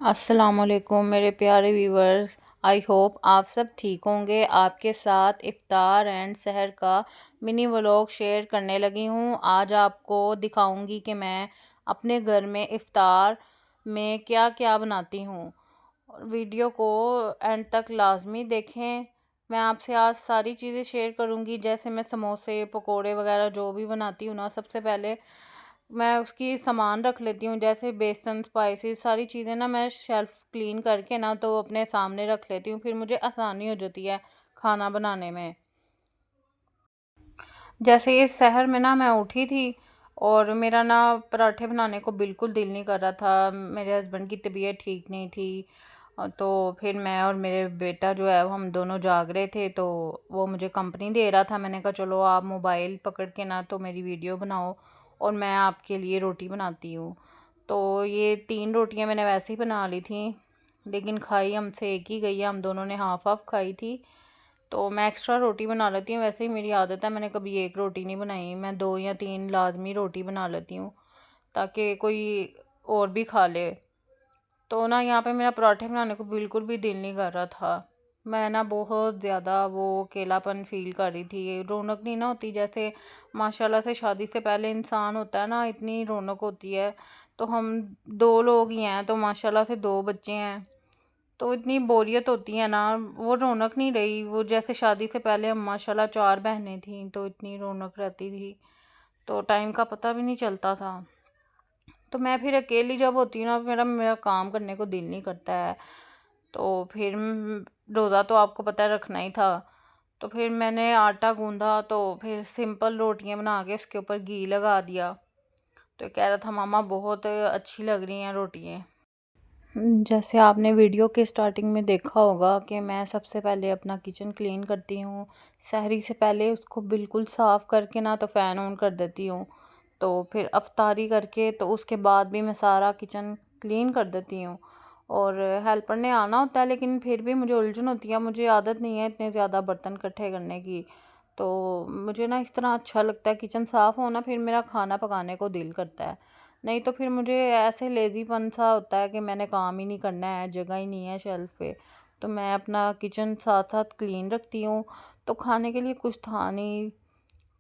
अस्सलामुअलैकुम मेरे प्यारे व्यूवर्स। आई होप आप सब ठीक होंगे। आपके साथ इफ्तार एंड सहर का मिनी व्लॉग शेयर करने लगी हूँ। आज आपको दिखाऊंगी कि मैं अपने घर में इफ्तार में क्या क्या बनाती हूँ। वीडियो को एंड तक लाजमी देखें। मैं आपसे आज सारी चीज़ें शेयर करूँगी, जैसे मैं समोसे पकोड़े वगैरह जो भी बनाती हूँ ना, सबसे पहले मैं उसकी सामान रख लेती हूँ, जैसे बेसन स्पाइसेस सारी चीज़ें ना मैं शेल्फ क्लीन करके ना तो अपने सामने रख लेती हूँ, फिर मुझे आसानी हो जाती है खाना बनाने में। जैसे इस शहर में ना मैं उठी थी और मेरा ना पराठे बनाने को बिल्कुल दिल नहीं कर रहा था। मेरे हस्बैंड की तबीयत ठीक नहीं थी। तो फिर मैं और मेरे बेटा जो है वो हम दोनों जाग रहे थे, तो वो मुझे कंपनी दे रहा था। मैंने कहा चलो आप मोबाइल पकड़ के ना तो मेरी वीडियो बनाओ और मैं आपके लिए रोटी बनाती हूँ। तो ये 3 रोटियाँ मैंने वैसे ही बना ली थी, लेकिन खाई हमसे एक ही गई है। हम दोनों ने हाफ़ हाफ़ खाई थी। तो मैं एक्स्ट्रा रोटी बना लेती हूँ, वैसे ही मेरी आदत है, मैंने कभी एक रोटी नहीं बनाई, मैं 2 या 3 लाजमी रोटी बना लेती हूँ ताकि कोई और भी खा ले। तो ना यहाँ पे मेरा पराठे बनाने को बिल्कुल भी दिल नहीं कर रहा था। मैं ना बहुत ज़्यादा वो अकेलापन फ़ील कर रही थी, रौनक नहीं ना होती जैसे माशाल्लाह से शादी से पहले इंसान होता है ना, इतनी रौनक होती है। तो हम 2 लोग ही हैं, तो माशाल्लाह से 2 बच्चे हैं, तो इतनी बोरियत होती है ना, वो रौनक नहीं रही। वो जैसे शादी से पहले हम माशाल्लाह 4 बहनें थीं, तो इतनी रौनक रहती थी, तो टाइम का पता भी नहीं चलता था। तो मैं फिर अकेली जब होती हूँ ना, मेरा मेरा काम करने को दिल नहीं करता है। तो फिर रोज़ा तो आपको पता है रखना ही था। तो फिर मैंने आटा गूँधा, तो फिर सिंपल रोटियां बना के उसके ऊपर घी लगा दिया। तो कह रहा था मामा बहुत अच्छी लग रही हैं रोटियां। जैसे आपने वीडियो के स्टार्टिंग में देखा होगा कि मैं सबसे पहले अपना किचन क्लीन करती हूँ। सहरी से पहले उसको बिल्कुल साफ़ करके ना तो फ़ैन ऑन कर देती हूँ। तो फिर अफ्तारी करके तो उसके बाद भी मैं सारा किचन क्लीन कर देती हूँ। और हेल्पर ने आना होता है, लेकिन फिर भी मुझे उलझन होती है, मुझे आदत नहीं है इतने ज़्यादा बर्तन इकट्ठे करने की। तो मुझे ना इस तरह अच्छा लगता है किचन साफ़ होना, फिर मेरा खाना पकाने को दिल करता है। नहीं तो फिर मुझे ऐसे लेज़ीपन सा होता है कि मैंने काम ही नहीं करना है, जगह ही नहीं है शेल्फ पे। तो मैं अपना किचन साथ साथ क्लीन रखती हूँ। तो खाने के लिए कुछ था नहीं,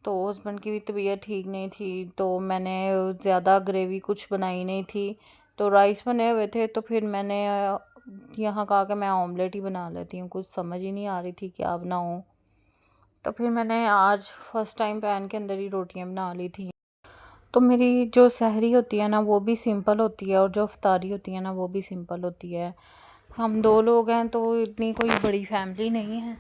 तो हस्बैंड की भी तबीयत ठीक नहीं थी, तो मैंने ज़्यादा ग्रेवी कुछ बनाई नहीं थी। तो राइस बने हुए थे, तो फिर मैंने यहाँ कहा कि मैं ऑमलेट ही बना लेती हूँ, कुछ समझ ही नहीं आ रही थी क्या बनाऊँ। तो फिर मैंने आज फर्स्ट टाइम पैन के अंदर ही रोटियाँ बना ली थी। तो मेरी जो सहरी होती है ना वो भी सिंपल होती है, और जो इफ्तारी होती है ना वो भी सिंपल होती है। हम 2 लोग हैं, तो इतनी कोई बड़ी फैमिली नहीं है,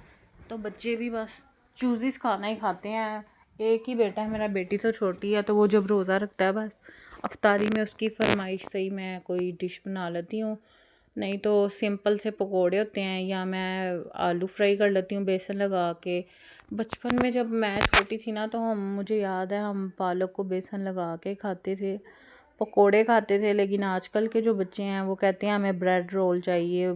तो बच्चे भी बस चूज़िस खाना ही खाते हैं। एक ही बेटा है मेरा, बेटी तो छोटी है, तो वो जब रोज़ा रखता है बस इफ्तारी में उसकी फरमाइश से ही मैं कोई डिश बना लेती हूँ। नहीं तो सिंपल से पकोड़े होते हैं, या मैं आलू फ्राई कर लेती हूँ बेसन लगा के। बचपन में जब मैं छोटी थी ना, तो हम मुझे याद है हम पालक को बेसन लगा के खाते थे, पकोड़े खाते थे। लेकिन आजकल के जो बच्चे हैं वो कहते हैं हमें ब्रेड रोल चाहिए,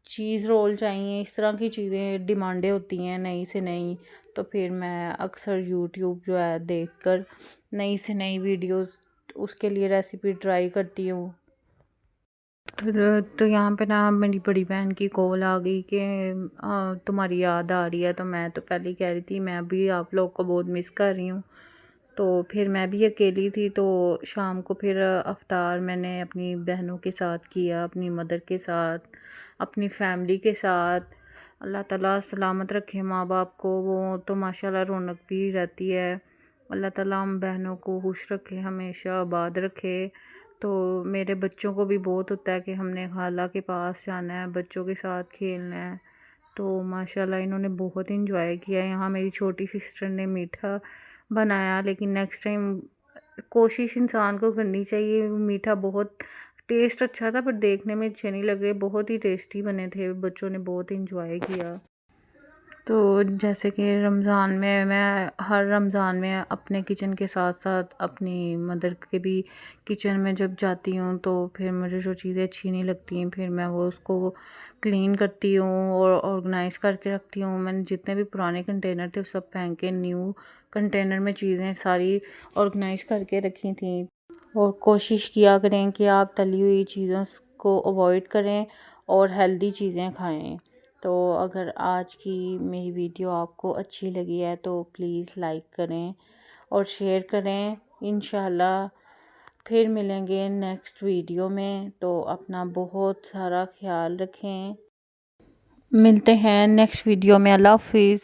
चीज़ रोल चाहिए, इस तरह की चीज़ें डिमांडें होती हैं नई से नई। तो फिर मैं अक्सर यूट्यूब जो है देखकर नई से नई वीडियोस उसके लिए रेसिपी ट्राई करती हूँ। तो यहाँ पे ना मेरी बड़ी बहन की कॉल आ गई कि तुम्हारी याद आ रही है। तो मैं तो पहले ही कह रही थी मैं भी आप लोग को बहुत मिस कर रही हूँ। तो फिर मैं भी अकेली थी, तो शाम को फिर अफ्तार मैंने अपनी बहनों के साथ किया, अपनी मदर के साथ, अपनी फैमिली के साथ। अल्लाह ताला सलामत रखे माँ बाप को, वो तो माशाल्लाह रौनक भी रहती है। अल्लाह ताला हम बहनों को खुश रखे, हमेशा आबाद रखे। तो मेरे बच्चों को भी बहुत होता है कि हमने खाला के पास जाना है, बच्चों के साथ खेलना है। तो माशाल्लाह इन्होंने बहुत इंजॉय किया। यहाँ मेरी छोटी सिस्टर ने मीठा बनाया, लेकिन नेक्स्ट टाइम कोशिश इंसान को करनी चाहिए। मीठा बहुत टेस्ट अच्छा था, पर देखने में अच्छे नहीं लग रहे, बहुत ही टेस्टी बने थे, बच्चों ने बहुत इंजॉय किया। तो जैसे कि रमज़ान में मैं हर रमज़ान में अपने किचन के साथ साथ अपनी मदर के भी किचन में जब जाती हूँ, तो फिर मुझे जो चीज़ें अच्छी नहीं लगती हैं फिर मैं वो उसको क्लीन करती हूँ और ऑर्गेनाइज़ करके रखती हूँ। मैंने जितने भी पुराने कंटेनर थे सब फेंक के न्यू कंटेनर में चीज़ें सारी ऑर्गेनाइज़ करके रखी थी। और कोशिश किया करें कि आप तली हुई चीज़ों को अवॉइड करें और हेल्दी चीज़ें खाएं। तो अगर आज की मेरी वीडियो आपको अच्छी लगी है तो प्लीज़ लाइक करें और शेयर करें। इंशाल्लाह फिर मिलेंगे नेक्स्ट वीडियो में, तो अपना बहुत सारा ख्याल रखें। मिलते हैं नेक्स्ट वीडियो में। अल्लाह हाफिज़।